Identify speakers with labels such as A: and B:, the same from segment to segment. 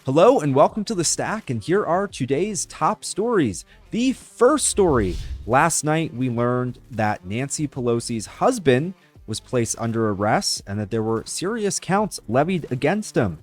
A: Hello and welcome to The Stack, and here are today's top stories. The first story, last night we learned that Nancy Pelosi's husband was placed under arrest and that there were serious counts levied against him.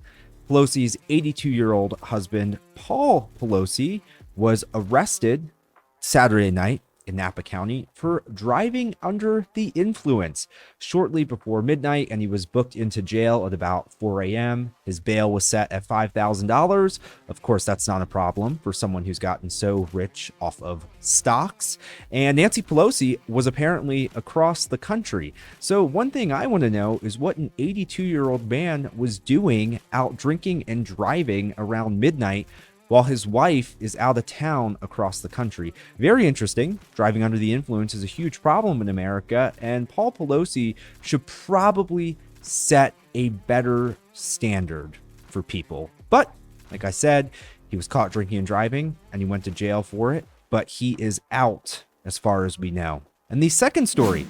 A: Pelosi's 82-year-old husband, Paul Pelosi, was arrested Saturday night in Napa County for driving under the influence shortly before midnight, and he was booked into jail at about 4 a.m. His bail was set at $5,000. Of course, that's not a problem for someone who's gotten so rich off of stocks. And Nancy Pelosi was apparently across the country. So one thing I want to know is what an 82-year-old man was doing out drinking and driving around midnight while his wife is out of town across the country. Very interesting. Driving under the influence is a huge problem in America, and Paul Pelosi should probably set a better standard for people. But like I said, he was caught drinking and driving, and he went to jail for it, but he is out as far as we know. And the second story,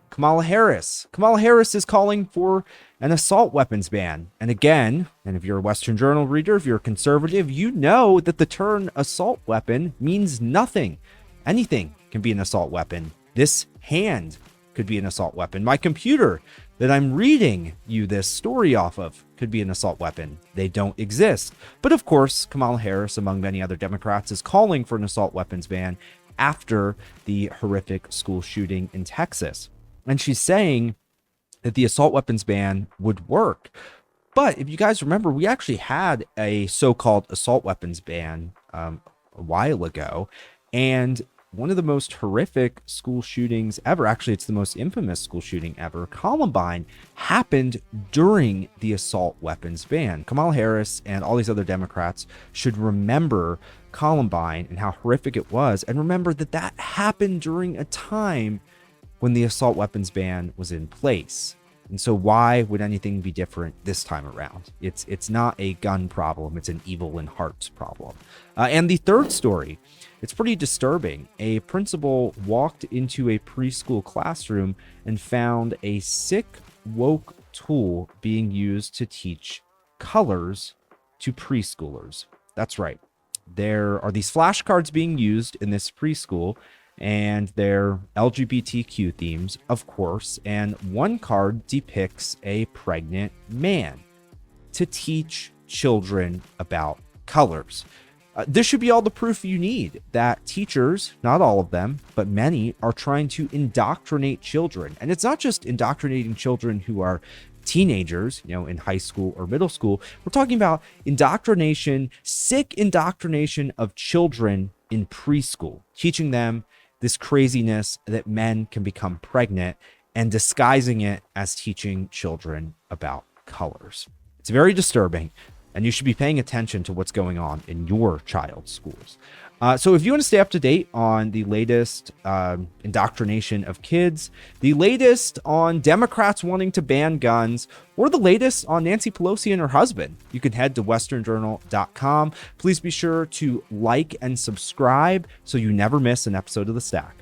A: Kamala Harris. Kamala Harris is calling for an assault weapons ban. And again, and if you're a Western Journal reader, if you're a conservative, you know that the term assault weapon means nothing. Anything can be an assault weapon. This hand could be an assault weapon. My computer that I'm reading you this story off of could be an assault weapon. They don't exist. But of course, Kamala Harris, among many other Democrats, is calling for an assault weapons ban after the horrific school shooting in Texas. And she's saying that the assault weapons ban would work. But if you guys remember, we actually had a so-called assault weapons ban a while ago. And one of the most horrific school shootings ever, actually it's the most infamous school shooting ever, Columbine, happened during the assault weapons ban. Kamala Harris and all these other Democrats should remember Columbine and how horrific it was, and remember that that happened during a time when the assault weapons ban was in place. And so why would anything be different this time around? It's not a gun problem, it's an evil in hearts problem. And the third story, it's pretty disturbing. A principal walked into a preschool classroom and found a sick, woke tool being used to teach colors to preschoolers. That's right. There are these flashcards being used in this preschool, and they're LGBTQ themes, of course, and one card depicts a pregnant man to teach children about colors. This should be all the proof you need that teachers, not all of them, but many, are trying to indoctrinate children. And it's not just indoctrinating children who are teenagers, in high school or middle school. We're talking about indoctrination, sick indoctrination of children in preschool, teaching them this craziness that men can become pregnant and disguising it as teaching children about colors. It's very disturbing, and you should be paying attention to what's going on in your child's schools. So if you want to stay up to date on the latest indoctrination of kids, the latest on Democrats wanting to ban guns, or the latest on Nancy Pelosi and her husband, you can head to westernjournal.com. Please be sure to like and subscribe so you never miss an episode of The Stack.